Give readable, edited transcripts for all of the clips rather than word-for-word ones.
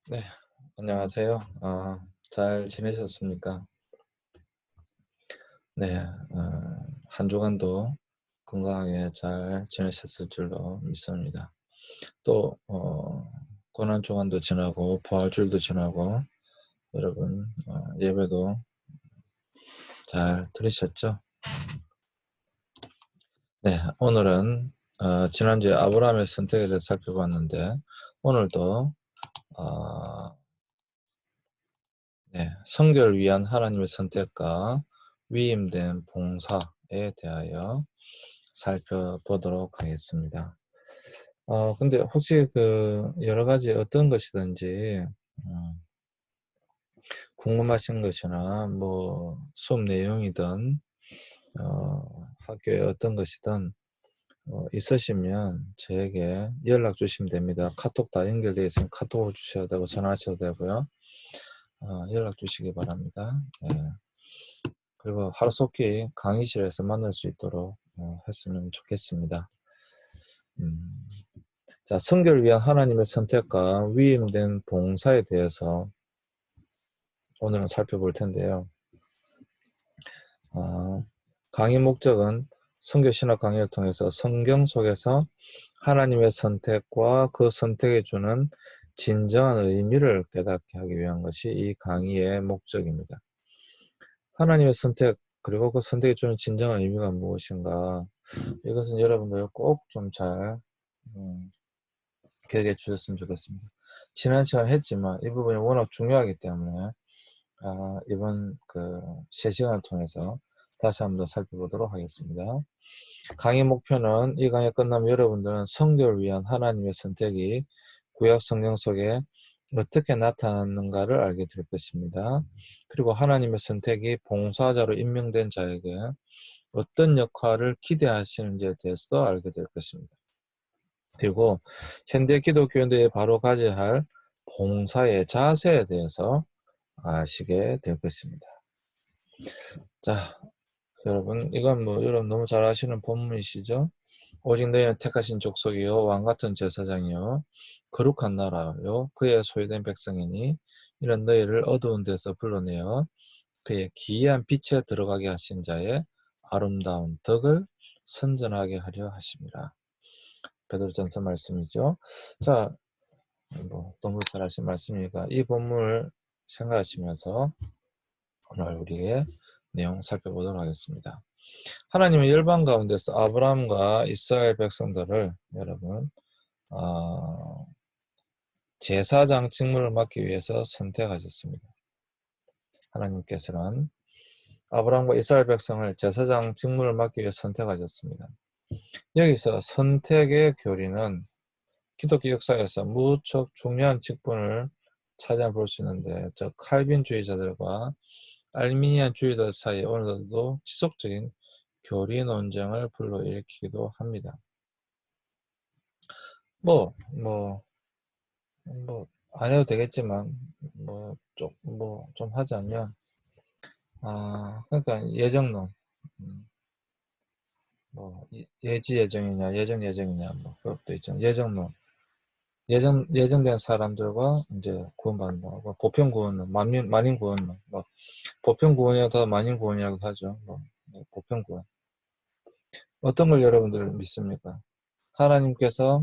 네, 안녕하세요. 잘 지내셨습니까? 네, 한 주간도 건강하게 잘 지내셨을 줄로 믿습니다. 또, 고난 주간도 지나고, 부활주일도 지나고, 여러분, 예배도 잘 들으셨죠? 네, 오늘은, 지난주에 아브라함의 선택에 대해서 살펴봤는데, 오늘도, 어, 네, 성결을 위한 하나님의 선택과 위임된 봉사에 대하여 살펴보도록 하겠습니다. 근데 혹시 여러 가지 어떤 것이든지 궁금하신 것이나 뭐 수업 내용이든 학교에 어떤 것이든 있으시면 저에게 연락 주시면 됩니다. 카톡 다 연결되어 있으면 카톡을 주셔도 되고 전화하셔도 되고요. 연락 주시기 바랍니다. 예. 그리고 하루속히 강의실에서 만날 수 있도록 했으면 좋겠습니다. 음, 자, 성결을 위한 하나님의 선택과 위임된 봉사에 대해서 오늘은 살펴볼 텐데요. 강의 목적은 성교 신학 강의를 통해서 성경 속에서 하나님의 선택과 그 선택에 주는 진정한 의미를 깨닫게 하기 위한 것이 이 강의의 목적입니다. 하나님의 선택, 그리고 그 선택에 주는 진정한 의미가 무엇인가, 이것은 여러분들 꼭 좀 잘 기억해 주셨으면 좋겠습니다. 지난 시간에 했지만 이 부분이 워낙 중요하기 때문에 이번 3시간을 통해서 다시 한번 더 살펴보도록 하겠습니다. 강의 목표는 이 강의 끝나면 여러분들은 성교를 위한 하나님의 선택이 구약 성경 속에 어떻게 나타났는가를 알게 될 것입니다. 그리고 하나님의 선택이 봉사자로 임명된 자에게 어떤 역할을 기대하시는지에 대해서도 알게 될 것입니다. 그리고 현대 기독교인들이 바로 가져야 할 봉사의 자세에 대해서 아시게 될 것입니다. 자, 여러분, 이건 여러분 너무 잘 아시는 본문이시죠? 오직 너희는 택하신 족속이요 왕같은 제사장이요 거룩한 나라요 그의 소유된 백성이니 이런 너희를 어두운 데서 불러내어 그의 기이한 빛에 들어가게 하신 자의 아름다운 덕을 선전하게 하려 하심이라. 베드로전서 말씀이죠. 자, 너무 잘 아신 말씀이니까 이 본문을 생각하시면서 오늘 우리의 내용 살펴보도록 하겠습니다. 하나님은 열방 가운데서 아브라함과 이스라엘 백성들을 여러분 제사장 직무를 맡기 위해서 선택하셨습니다. 하나님께서는 아브라함과 이스라엘 백성을 제사장 직무를 맡기 위해 선택하셨습니다. 여기서 선택의 교리는 기독교 역사에서 무척 중요한 직분을 찾아볼 수 있는데 즉 칼빈주의자들과 알미니안주의자 사이에 오늘도 지속적인 교리 논쟁을 불러일으키기도 합니다. 안 해도 되겠지만 좀 하자면 그러니까 예정론 예지 예정이냐 예정 예정이냐 그것도 있잖아요. 예정론 예정된 사람들과 이제 구원받는다. 보편 구원론 만인 구원론 보편 구원이라고 만인 구원이라고 하죠. 보편 구원 어떤 걸 여러분들 믿습니까? 하나님께서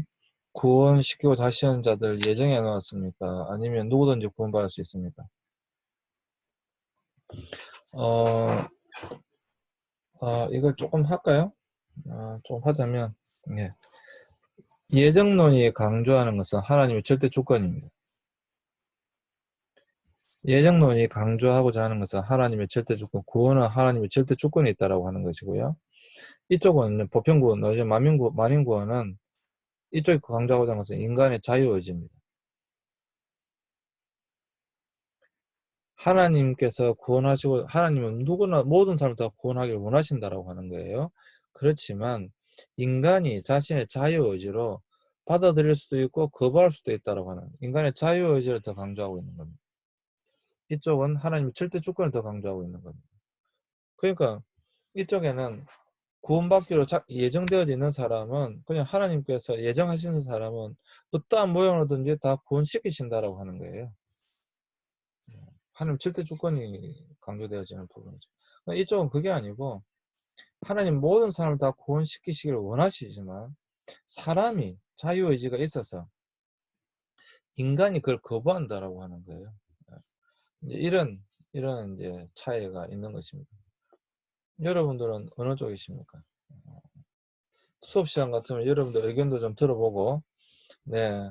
구원시키고 하시는 자들 예정해 놓았습니까? 아니면 누구든지 구원받을 수 있습니까? 어, 이걸 조금 할까요? 좀 하자면, 예. 예정론이 강조하는 것은 하나님의 절대 주권입니다. 예정론이 강조하고자 하는 것은 하나님의 절대 주권, 구원은 하나님의 절대 주권이 있다라고 하는 것이고요. 이쪽은 보편구원, 만인구원은 이쪽이 강조하고자 하는 것은 인간의 자유의지입니다. 하나님께서 구원하시고 하나님은 누구나 모든 사람을 다 구원하기를 원하신다라고 하는 거예요. 그렇지만 인간이 자신의 자유의지로 받아들일 수도 있고 거부할 수도 있다라고 하는 인간의 자유의지를 더 강조하고 있는 겁니다. 이쪽은 하나님의 절대 주권을 더 강조하고 있는 겁니다. 그러니까 이쪽에는 구원받기로 예정되어져 있는 사람은 그냥 하나님께서 예정하시는 사람은 어떠한 모양으로든지 다 구원시키신다라고 하는 거예요. 하나님 절대 주권이 강조되어지는 부분이죠. 이쪽은 그게 아니고 하나님 모든 사람을 다 구원시키시기를 원하시지만 사람이 자유의지가 있어서 인간이 그걸 거부한다라고 하는 거예요. 이런 이제 차이가 있는 것입니다. 여러분들은 어느 쪽이십니까? 수업 시간 같으면 여러분들 의견도 좀 들어보고, 네,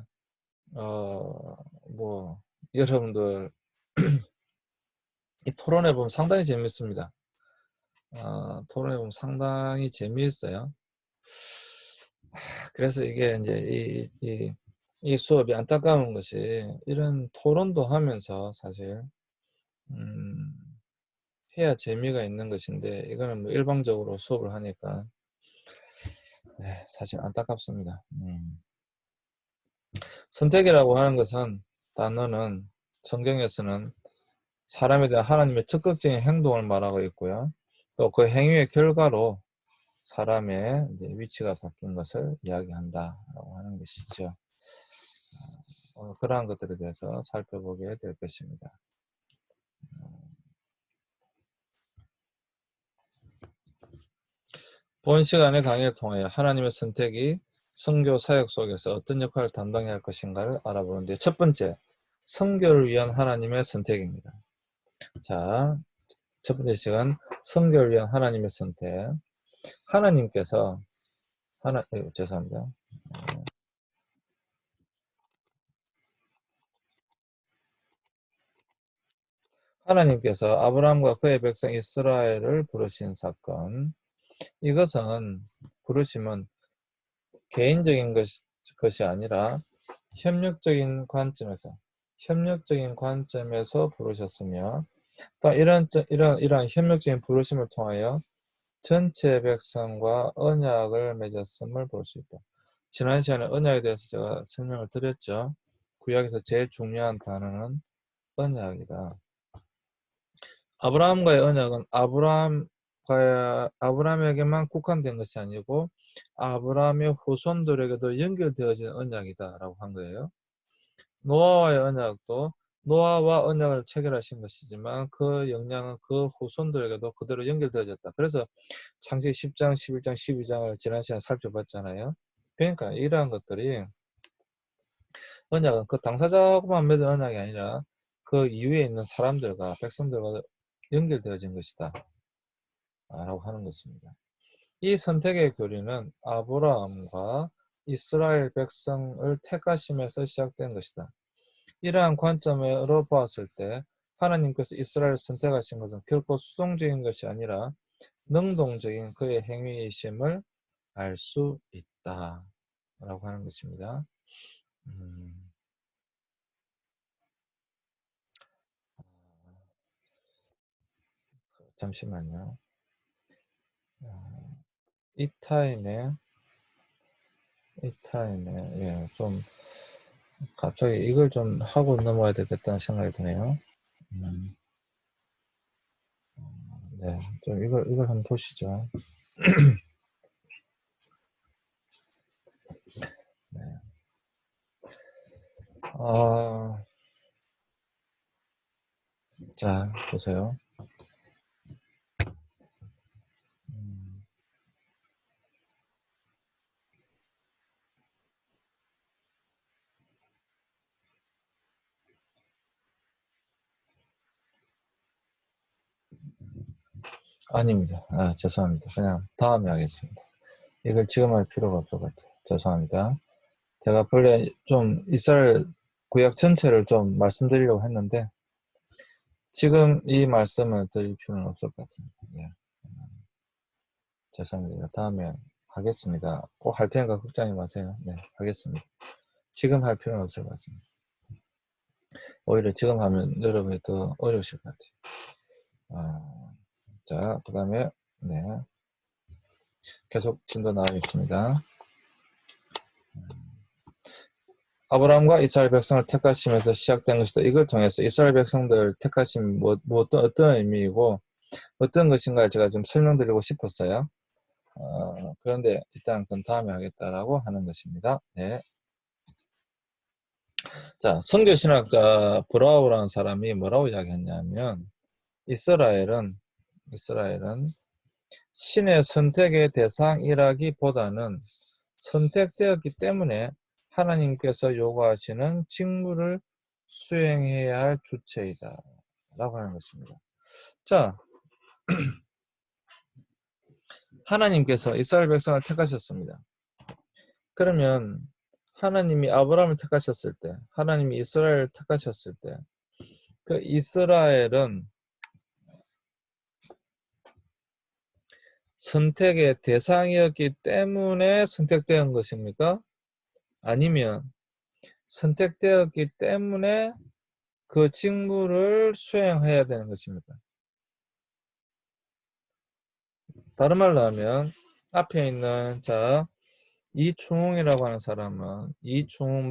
뭐 여러분들 이 토론해 보면 상당히 재밌습니다. 토론해 보면 상당히 재미있어요. 그래서 이게 이제 이 수업이 안타까운 것이 이런 토론도 하면서 사실 해야 재미가 있는 것인데 이거는 뭐 일방적으로 수업을 하니까 네, 사실 안타깝습니다. 선택이라고 하는 것은 단어는 성경에서는 사람에 대한 하나님의 적극적인 행동을 말하고 있고요. 또 그 행위의 결과로 사람의 위치가 바뀐 것을 이야기한다라고 하는 것이죠. 오늘 그러한 것들에 대해서 살펴보게 될 것입니다. 본 시간의 강의를 통하여 하나님의 선택이 선교 사역 속에서 어떤 역할을 담당해야 할 것인가를 알아보는데 첫 번째, 선교를 위한 하나님의 선택입니다. 자, 첫 번째 시간, 선교를 위한 하나님의 선택. 하나님께서 죄송합니다. 하나님께서 아브라함과 그의 백성 이스라엘을 부르신 사건. 이것은 부르심은 개인적인 것이 아니라 협력적인 관점에서 부르셨으며 또 이러한 협력적인 부르심을 통하여 전체 백성과 언약을 맺었음을 볼 수 있다. 지난 시간에 언약에 대해서 제가 설명을 드렸죠. 구약에서 제일 중요한 단어는 언약이다. 아브라함과의 언약은 아브라함에게만 국한된 것이 아니고 아브라함의 후손들에게도 연결되어진 언약이다라고 한 거예요. 노아와의 언약도 노아와 언약을 체결하신 것이지만 그 영향은 그 후손들에게도 그대로 연결되어졌다. 그래서 창세기 10장, 11장, 12장을 지난 시간에 살펴봤잖아요. 그러니까 이러한 것들이 언약은 그 당사자하고만 맺은 언약이 아니라 그 이후에 있는 사람들과 백성들과 연결되어진 것이다 라고 하는 것입니다. 이 선택의 교리는 아브라함과 이스라엘 백성을 택하심에서 시작된 것이다. 이러한 관점으로 보았을 때 하나님께서 이스라엘을 선택하신 것은 결코 수동적인 것이 아니라 능동적인 그의 행위이심을 알 수 있다 라고 하는 것입니다. 잠시만요. 이 타임에 예, 좀 갑자기 이걸 좀 하고 넘어야 되겠다는 생각이 드네요. 네, 좀 이걸 한번 보시죠. 네. 자, 보세요. 아닙니다. 죄송합니다. 그냥 다음에 하겠습니다. 이걸 지금 할 필요가 없을 것 같아요. 죄송합니다. 제가 본래 좀 이스라엘 구약 전체를 좀 말씀드리려고 했는데 지금 이 말씀을 드릴 필요는 없을 것 같습니다. 예. 죄송합니다. 다음에 하겠습니다. 꼭 할 테니까 걱정하지 마세요. 네, 하겠습니다. 지금 할 필요는 없을 것 같습니다. 오히려 지금 하면 여러분이 더 어려우실 것 같아요. 자, 그 다음에 네, 계속 진도 나가겠습니다. 아브라함과 이스라엘 백성을 택하심에서 시작된 것이다. 이걸 통해서 이스라엘 백성들 택하심 어떤 의미이고 어떤 것인가 제가 좀 설명드리고 싶었어요. 그런데 일단 그건 다음에 하겠다라고 하는 것입니다. 네. 자, 선교신학자 브라우라는 사람이 뭐라고 이야기했냐면, 이스라엘은 신의 선택의 대상이라기보다는 선택되었기 때문에 하나님께서 요구하시는 직무를 수행해야 할 주체이다 라고 하는 것입니다. 자, 하나님께서 이스라엘 백성을 택하셨습니다. 그러면 하나님이 아브라함을 택하셨을 때, 하나님이 이스라엘을 택하셨을 때, 그 이스라엘은 선택의 대상이었기 때문에 선택된 것입니까? 아니면 선택되었기 때문에 그 직무를 수행해야 되는 것입니까? 다른 말로 하면 앞에 있는 이충웅이라고 하는 사람은 이충웅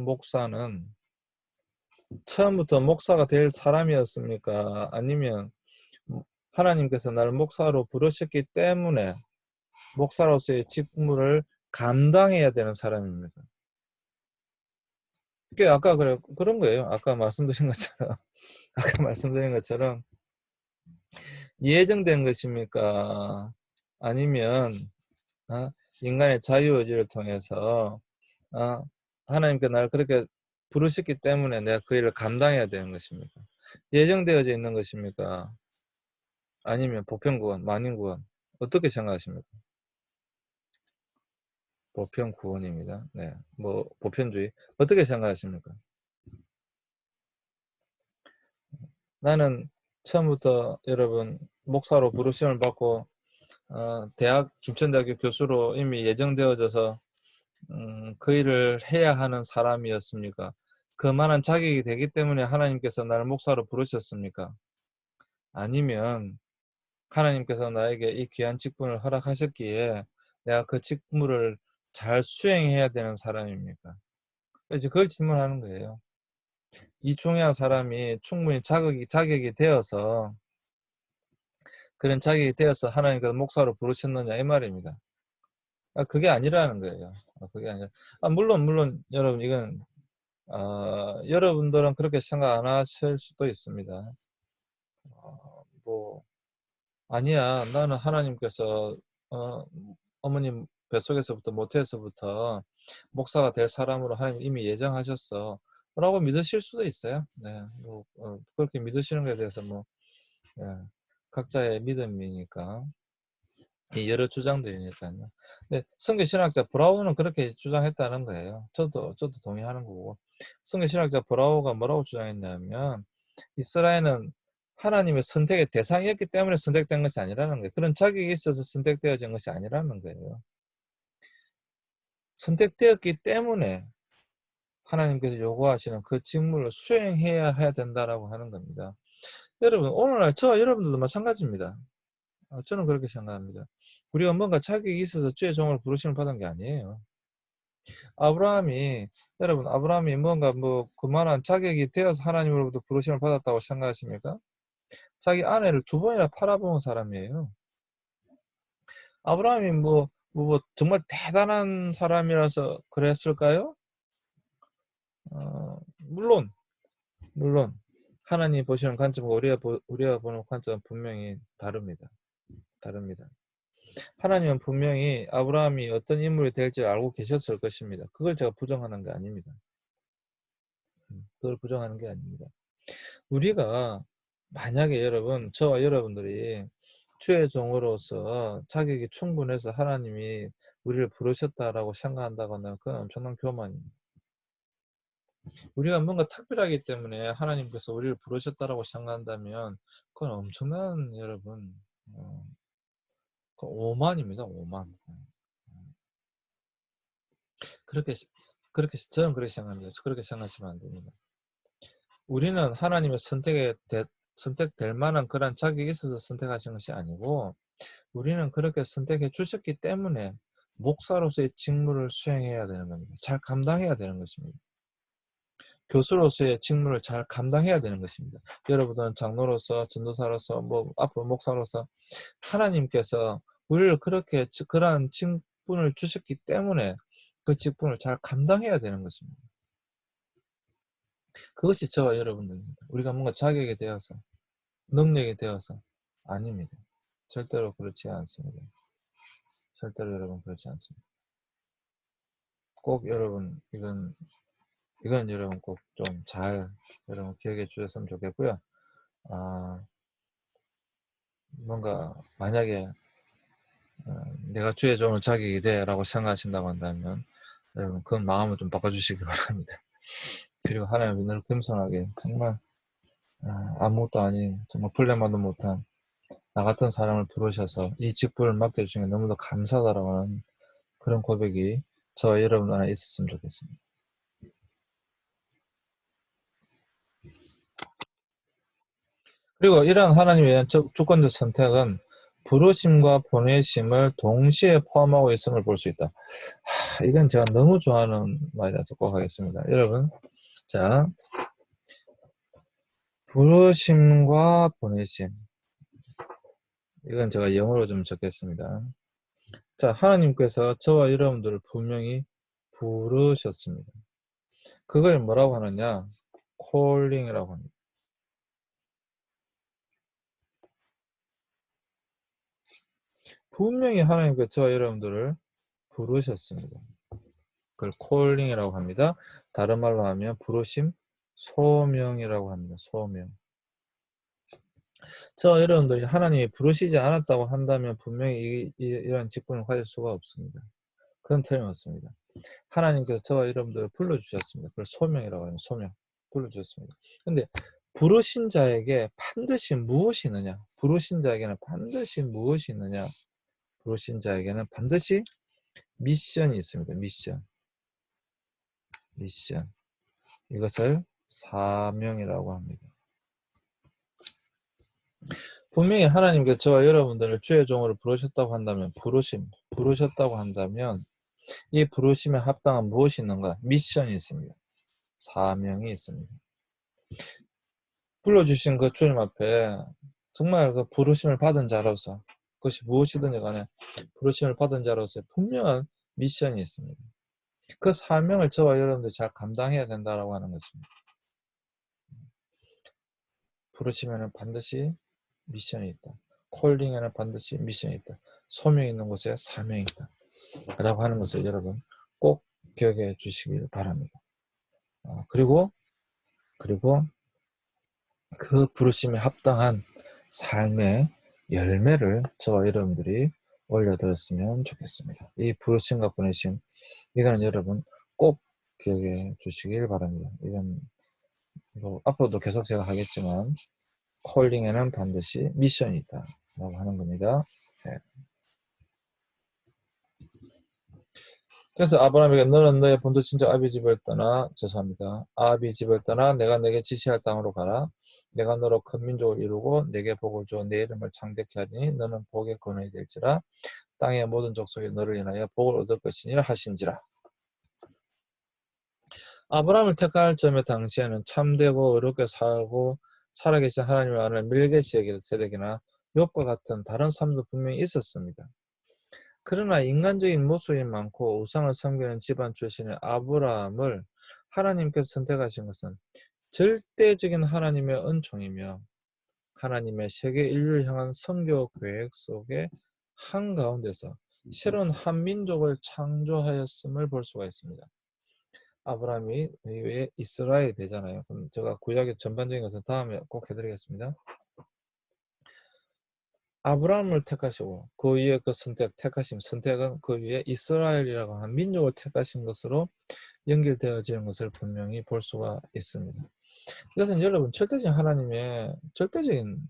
목사는 처음부터 목사가 될 사람이었습니까? 아니면 하나님께서 나를 목사로 부르셨기 때문에 목사로서의 직무를 감당해야 되는 사람입니까? 그게 아까 그런 거예요. 아까 말씀드린 것처럼 예정된 것입니까? 아니면 인간의 자유의지를 통해서 하나님께 나를 그렇게 부르셨기 때문에 내가 그 일을 감당해야 되는 것입니까? 예정되어져 있는 것입니까? 아니면 보편구원, 만인구원 어떻게 생각하십니까? 보편구원입니다. 네, 뭐 보편주의 어떻게 생각하십니까? 나는 처음부터 여러분 목사로 부르심을 받고 김천대학교 교수로 이미 예정되어져서 그 일을 해야 하는 사람이었습니까? 그만한 자격이 되기 때문에 하나님께서 나를 목사로 부르셨습니까? 아니면 하나님께서 나에게 이 귀한 직분을 허락하셨기에 내가 그 직무를 잘 수행해야 되는 사람입니까? 이제 그걸 질문하는 거예요. 이 중요한 사람이 충분히 자격이 되어서 그런 자격이 되어서 하나님께서 목사로 부르셨느냐 이 말입니다. 그게 아니라는 거예요. 그게 아니라 물론 여러분 이건 여러분들은 그렇게 생각 안 하실 수도 있습니다. 뭐 아니야 나는 하나님께서 어머님 뱃속에서부터 모태에서부터 목사가 될 사람으로 하나님 이미 예정하셨어 라고 믿으실 수도 있어요. 네, 뭐, 그렇게 믿으시는 것에 대해서 뭐 예, 각자의 믿음이니까 여러 주장들이니까요. 근데 성경신학자 브라우는 그렇게 주장했다는 거예요. 저도 동의하는 거고. 성경신학자 브라우가 뭐라고 주장했냐면 이스라엘은 하나님의 선택의 대상이었기 때문에 선택된 것이 아니라는 거예요. 그런 자격이 있어서 선택되어진 것이 아니라는 거예요. 선택되었기 때문에 하나님께서 요구하시는 그 직무를 수행해야 된다라고 하는 겁니다. 여러분 오늘날 저와 여러분들도 마찬가지입니다. 저는 그렇게 생각합니다. 우리가 뭔가 자격이 있어서 주의 종을 부르심을 받은 게 아니에요. 아브라함이 뭔가 그만한 자격이 되어서 하나님으로부터 부르심을 받았다고 생각하십니까? 자기 아내를 2번이나 팔아본 사람이에요. 아브라함이 정말 대단한 사람이라서 그랬을까요? 물론 하나님 보시는 관점과 우리가 보는 관점은 분명히 다릅니다. 하나님은 분명히 아브라함이 어떤 인물이 될지 알고 계셨을 것입니다. 그걸 제가 부정하는 게 아닙니다. 그걸 부정하는 게 아닙니다. 우리가 만약에 저와 여러분들이 주의 종으로서 자격이 충분해서 하나님이 우리를 부르셨다라고 생각한다거나 그건 엄청난 교만입니다. 우리가 뭔가 특별하기 때문에 하나님께서 우리를 부르셨다라고 생각한다면 그건 엄청난 여러분 오만입니다. 오만. 그렇게 저는 그렇게 생각합니다. 그렇게 생각하시면 안 됩니다. 우리는 하나님의 선택될 만한 그런 자격이 있어서 선택하신 것이 아니고 우리는 그렇게 선택해 주셨기 때문에 목사로서의 직무를 수행해야 되는 겁니다. 잘 감당해야 되는 것입니다. 교수로서의 직무를 잘 감당해야 되는 것입니다. 여러분들은 장로로서, 전도사로서, 뭐 앞으로 목사로서 하나님께서 우리를 그렇게 그러한 직분을 주셨기 때문에 그 직분을 잘 감당해야 되는 것입니다. 그것이 저와 여러분들입니다. 우리가 뭔가 자격이 되어서, 능력이 되어서 아닙니다. 절대로 그렇지 않습니다. 절대로 여러분 그렇지 않습니다. 꼭 여러분 이건 여러분 꼭 좀 잘 여러분 기억해 주셨으면 좋겠고요. 뭔가 만약에 내가 주의 종을 자격이 돼라고 생각하신다고 한다면 여러분 그 마음을 좀 바꿔주시기 바랍니다. 그리고 하나님을 늘 겸손하게 정말 아무것도 아닌 정말 플랜만도 못한 나 같은 사람을 부르셔서 이 직분을 맡겨주신 게 너무도 감사하다라고 하는 그런 고백이 저와 여러분 안에 있었으면 좋겠습니다. 그리고 이러한 하나님에 대한 주권적 선택은 부르심과 보내심을 동시에 포함하고 있음을 볼 수 있다. 이건 제가 너무 좋아하는 말이라서 꼭 하겠습니다. 여러분, 자, 부르심과 보내심. 이건 제가 영어로 좀 적겠습니다. 자, 하나님께서 저와 여러분들을 분명히 부르셨습니다. 그걸 뭐라고 하느냐? 콜링이라고 합니다. 분명히 하나님께서 저와 여러분들을 부르셨습니다. 그걸 콜링이라고 합니다. 다른 말로 하면 부르심, 소명이라고 합니다. 소명. 저와 여러분들이 하나님이 부르시지 않았다고 한다면 분명히 이런 직분을 가질 수가 없습니다. 그건 틀림없습니다. 하나님께서 저와 여러분들을 불러주셨습니다. 그걸 소명이라고 하는 소명. 불러주셨습니다. 근데 부르신 자에게 반드시 무엇이 있느냐? 부르신 자에게는 반드시 무엇이 있느냐? 부르신 자에게는 반드시 미션이 있습니다. 미션. 이것을 사명이라고 합니다. 분명히 하나님께서 저와 여러분들을 주의 종으로 부르셨다고 한다면 부르셨다고 한다면 이 부르심에 합당한 무엇이 있는가? 미션이 있습니다. 사명이 있습니다. 불러주신 그 주님 앞에 정말 그 부르심을 받은 자로서 그것이 무엇이든지 간에 부르심을 받은 자로서 분명한 미션이 있습니다. 그 사명을 저와 여러분들이 잘 감당해야 된다고 하는 것입니다. 부르심에는 반드시 미션이 있다. 콜링에는 반드시 미션이 있다. 소명이 있는 곳에 사명이 있다. 라고 하는 것을 여러분 꼭 기억해 주시길 바랍니다. 그리고 그 부르심에 합당한 삶의 열매를 저와 여러분들이 올려드렸으면 좋겠습니다. 이 부르심과 보내심, 이거는 여러분 꼭 기억해 주시길 바랍니다. 이건 뭐 앞으로도 계속 제가 하겠지만 콜링에는 반드시 미션이 있다 라고 하는 겁니다. 네. 그래서 아브라함에게 너는 너의 본토 친척 아비 집을 떠나 아비 집을 떠나 내가 내게 지시할 땅으로 가라. 내가 너로 큰 민족을 이루고 내게 복을 주어 내 이름을 창대케 하리니 너는 복의 근원이 될지라. 땅의 모든 족속이 너를 인하여 복을 얻을 것이니라 하신지라. 아브라함을 택할 점에 당시에는 참되고 어렵게 살고 살아계신 하나님을 아는 멜기세덱 세덱이나 욥과 같은 다른 사람도 분명히 있었습니다. 그러나 인간적인 모습이 많고 우상을 섬기는 집안 출신의 아브라함을 하나님께서 선택하신 것은 절대적인 하나님의 은총이며 하나님의 세계 인류를 향한 선교 계획 속의 한가운데서 새로운 한 민족을 창조하였음을 볼 수가 있습니다. 아브라함이 왜 이스라엘이 되잖아요. 그럼 제가 구약의 전반적인 것은 다음에 꼭 해드리겠습니다. 아브라함을 택하시고 그 위에 그 선택은 그 위에 이스라엘이라고 하는 민족을 택하신 것으로 연결되어지는 것을 분명히 볼 수가 있습니다. 이것은 여러분 절대적인 하나님의 절대적인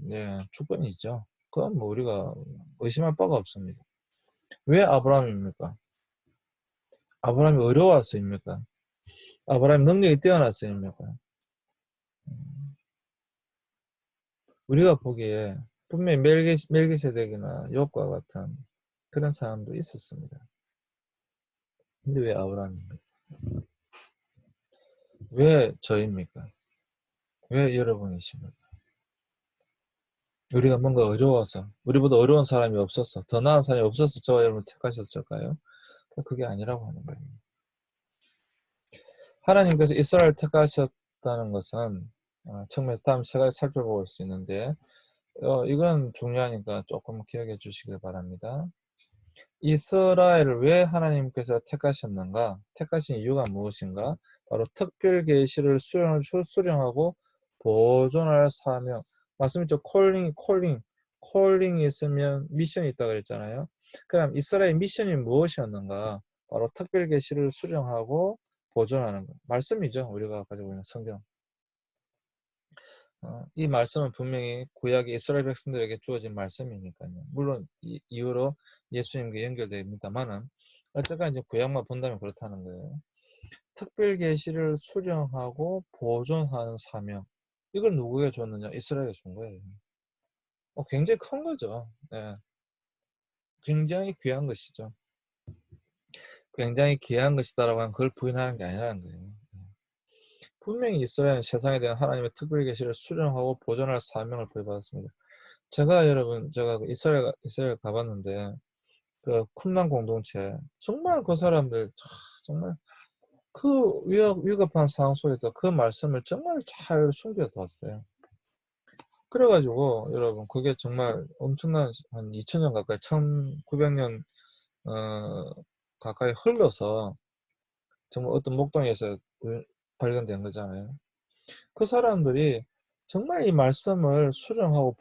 주권이죠. 그건 뭐 우리가 의심할 바가 없습니다. 왜 아브라함입니까? 아브라함이 어려워서입니까? 아브라함 능력이 뛰어나서입니까? 우리가 보기에 분명히 멜기세덱이나 욥과 같은 그런 사람도 있었습니다. 근데 왜 아브라함입니까? 왜 저입니까? 왜 여러분이십니까? 우리가 뭔가 어려워서, 우리보다 어려운 사람이 없어서, 더 나은 사람이 없어서 저와 여러분을 택하셨을까요? 그게 아니라고 하는 거예요. 하나님께서 이스라엘을 택하셨다는 것은 처음에 다음 세 가지 살펴볼 수 있는데 이건 중요하니까 조금 기억해 주시길 바랍니다. 이스라엘을 왜 하나님께서 택하셨는가? 택하신 이유가 무엇인가? 바로 특별 계시를 수령하고 보존할 사명. 말씀있죠? 콜링이 있으면 미션이 있다고 그랬잖아요. 그럼 이스라엘의 미션이 무엇이었는가? 바로 특별 계시를 수령하고 보존하는 것. 말씀이죠. 우리가 가지고 있는 성경. 이 말씀은 분명히 구약의 이스라엘 백성들에게 주어진 말씀이니까요. 물론 이후로 예수님과 연결됩니다만은 어쨌든 이제 구약만 본다면 그렇다는 거예요. 특별 계시를 수령하고 보존하는 사명. 이걸 누구에게 줬느냐? 이스라엘에 준 거예요. 굉장히 큰 거죠. 네. 굉장히 귀한 것이죠. 굉장히 귀한 것이다라고 하는 그걸 부인하는 게 아니라는 거예요. 분명히 이스라엘은 세상에 대한 하나님의 특별 계시를 수령하고 보존할 사명을 부여받았습니다. 제가 이스라엘 가봤는데 그 쿰란 공동체 정말 그 사람들 정말 그 위급한 상황 속에서 그 말씀을 정말 잘 숨겨뒀어요. 그래가지고 여러분 그게 정말 엄청난 한 2000년 가까이 1900년 가까이 흘러서 정말 어떤 목동에서 발견된 거잖아요. 그 사람들이 정말 이 말씀을 수령하고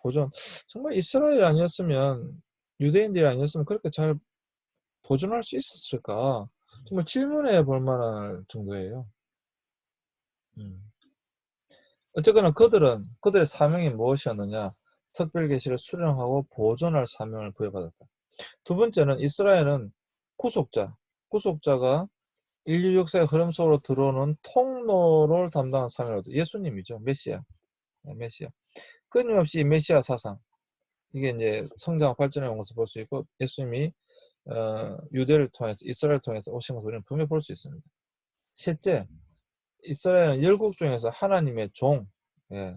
정말 이스라엘이 아니었으면 유대인들이 아니었으면 그렇게 잘 보존할 수 있었을까? 정말 질문해 볼 만할 정도예요. 어쨌거나 그들의 사명이 무엇이었느냐? 특별 계시를 수령하고 보존할 사명을 부여받았다. 두 번째는 이스라엘은 구속자가 인류 역사의 흐름 속으로 들어오는 통로를 담당한 사명을 얻었다. 예수님이죠. 메시아. 끊임없이 메시아 사상. 이게 이제 성장 발전해 온 것을 볼 수 있고 예수님이 유대를 통해서 이스라엘을 통해서 오신 것을 우리는 분명히 볼 수 있습니다. 셋째, 이스라엘은 열국 중에서 하나님의 종. 예.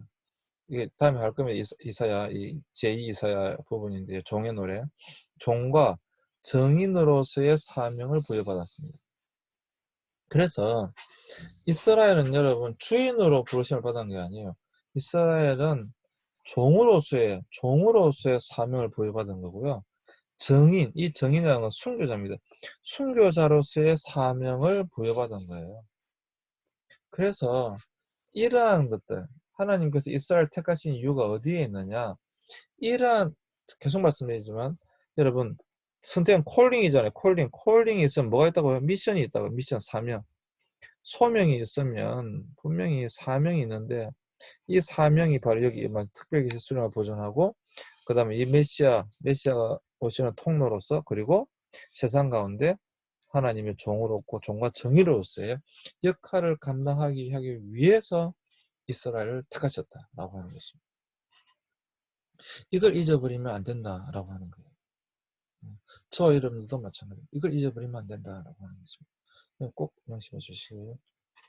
이게 다음에 할 거면 이사야 이 제2 이사야 부분인데 종의 노래. 종과 정인으로서의 사명을 부여받았습니다. 그래서 이스라엘은 여러분 주인으로 부르심을 받은 게 아니에요. 이스라엘은 종으로서의 사명을 부여받은 거고요. 이 정인이라는 건 순교자입니다. 순교자로서의 사명을 부여받은 거예요. 그래서 이러한 것들, 하나님께서 이스라엘 택하신 이유가 어디에 있느냐? 이러한, 계속 말씀드리지만, 여러분, 선택은 콜링이잖아요. 콜링이 있으면 뭐가 있다고요? 미션이 있다고, 미션, 사명. 소명이 있으면 분명히 사명이 있는데, 이 사명이 바로 여기 특별계시 수령을 보존하고 그 다음에 이 메시아가 오시는 통로로서 그리고 세상 가운데 하나님의 종으로 고 종과 정의로서의 역할을 감당하기 위해서 이스라엘을 택하셨다라고 하는 것입니다. 이걸 잊어버리면 안 된다라고 하는 거예요. 저와 여러분들도 마찬가지예요. 이걸 잊어버리면 안 된다라고 하는 것입니다. 꼭 명심해 주시기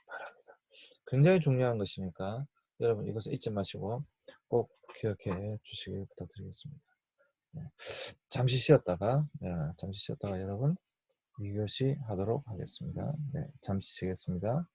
바랍니다. 굉장히 중요한 것이니까 여러분 이것을 잊지 마시고 꼭 기억해 주시길 부탁드리겠습니다. 잠시 쉬었다가 여러분 2교시 하도록 하겠습니다. 잠시 쉬겠습니다.